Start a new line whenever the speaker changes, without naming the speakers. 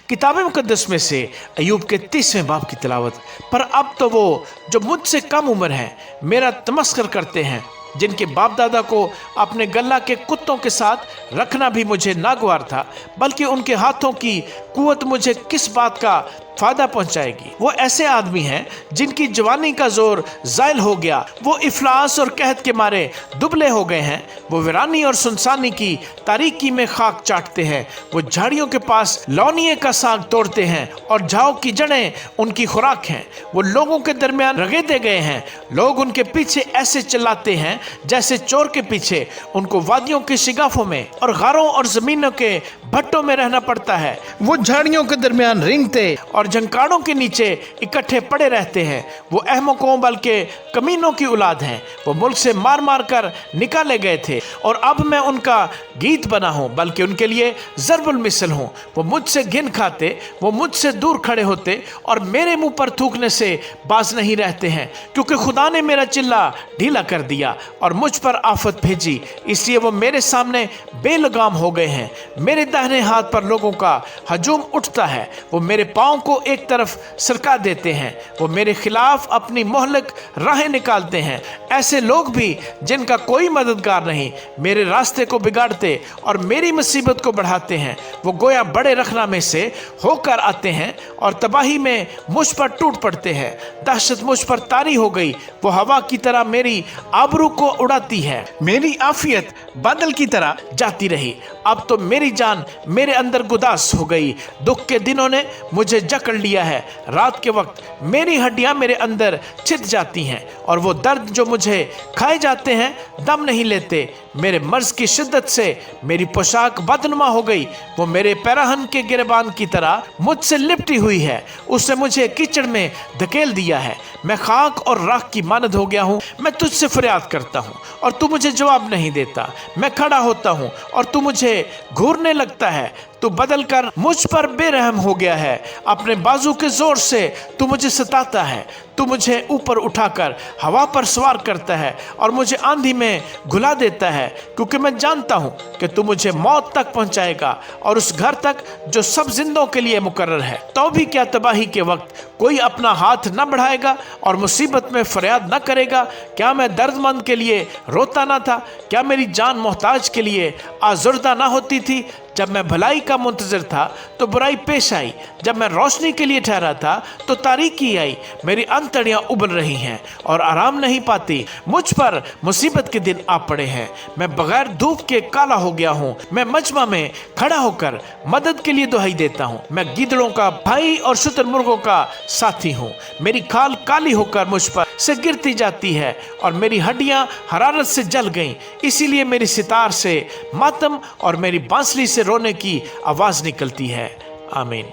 किताब मुकद्दस में से अय्यूब के 30वें बाब की तिलावत। पर अब तो वो जो मुझसे कम उम्र हैं मेरा तमस्कर करते हैं, जिनके बाप दादा को अपने गल्ला के कुत्तों के साथ रखना भी मुझे नागवार था, बल्कि उनके हाथों की कुवत मुझे किस बात का फायदा पहुंचाएगी। वो ऐसे आदमी हैं जिनकी जवानी का जोर जायल हो गया, वो इफलास और कहत के मारे दुबले हो गए हैं। वो वीरानी और सुनसानी की तारीकी में खाक चाटते हैं। वो झाड़ियों के पास लौनिये का साग तोड़ते हैं और झाव की जड़ें उनकी खुराक हैं। वो लोगों के दरमियान रगेदे गए हैं। लोग उनके पीछे ऐसे चिल्लाते हैं जैसे चोर के पीछे। उनको वादियों के शिगाफों में और गारों और जमीनों के भट्टों में रहना पड़ता है। वो झाड़ियों के दरमियान रेंगते और जंकाड़ों के नीचे इकट्ठे पड़े रहते हैं। वो अहमकों बल्कि कमीनों की औलाद हैं। वो मुल्क से मार मार कर निकाले गए थे और अब मैं उनका गीत बना हूं, बल्कि उनके लिए ज़रबुल मिसल हूं। वो मुझसे घिन खाते, वो मुझसे दूर खड़े होते और मेरे मुंह पर थूकने से बाज नहीं रहते हैं, क्योंकि खुदा ने मेरा चिल्ला ढीला कर दिया और मुझ पर आफत भेजी। इसलिए वो मेरे सामने बेलगाम हो गए हैं। मेरे दाहिने हाथ पर लोगों का हजूम उठता है। वो मेरे पाँव को एक तरफ सरका देते हैं। वो मेरे खिलाफ अपनी मोहलक राहें निकालते हैं। ऐसे लोग भी जिनका कोई मददगार नहीं मेरे रास्ते को बिगाड़ते और मेरी मुसीबत को बढ़ाते हैं। वो गोया बड़े रखना में से होकर आते हैं और तबाही में मुझ पर टूट पड़ते हैं। दहशत मुझ पर तारी हो गई। वो हवा की तरह मेरी आबरू को उड़ाती है। मेरी आफियत बादल की तरह जाती रही। अब तो मेरी जान मेरे अंदर गुदास हो गई। दुख के दिनों ने मुझे जकड़ लिया है। रात के वक्त मेरी हड्डियां मेरे अंदर छिद जाती हैं और वो दर्द जो मुझे खाए जाते हैं दम नहीं लेते। मेरे मर्ज की शिद्दत से मेरी पोशाक बदनुमा हो गई। वो मेरे पैराहन के गिरबान की तरह मुझसे लिपटी हुई है। उसने मुझे कीचड़ में धकेल दिया है। मैं खाक और राख की मानद हो गया हूँ। मैं तुझसे फरियाद करता हूँ और तू मुझे जवाब नहीं देता। मैं खड़ा होता हूँ और तू मुझे घूरने लगता है। तू बदल कर मुझ पर बेरहम हो गया है। अपने बाजू के जोर से तू मुझे सताता है। तू मुझे ऊपर उठाकर हवा पर सवार करता है और मुझे आंधी में घुला देता है, क्योंकि मैं जानता हूँ कि तू मुझे मौत तक पहुँचाएगा और उस घर तक जो सब जिंदों के लिए मुकर्रर है। तो भी क्या तबाही के वक्त कोई अपना हाथ न बढ़ाएगा और मुसीबत में फरियाद न करेगा? क्या मैं दर्दमंद के लिए रोता ना था? क्या मेरी जान मोहताज के लिए आजुर्दा ना होती थी? जब मैं भलाई का मुंतजर था तो बुराई पेश आई। जब मैं रोशनी के लिए ठहरा था तो तारीकी आई। मेरी अंतड़ियां उबल रही हैं और आराम नहीं पाती। मुझ पर मुसीबत के दिन आ पड़े हैं। मैं बगैर धूप के काला हो गया हूँ। मैं मजमा में खड़ा होकर मदद के लिए दुहाई देता हूँ। मैं गिदड़ों का भाई और शुतुरमुर्गों का साथी हूँ। मेरी खाल काली होकर मुझ पर से गिरती जाती है और मेरी हड्डियां हरारत से जल गईं। इसीलिए मेरी सितार से मातम और मेरी बांसुरी से रोने की आवाज निकलती है। आमीन।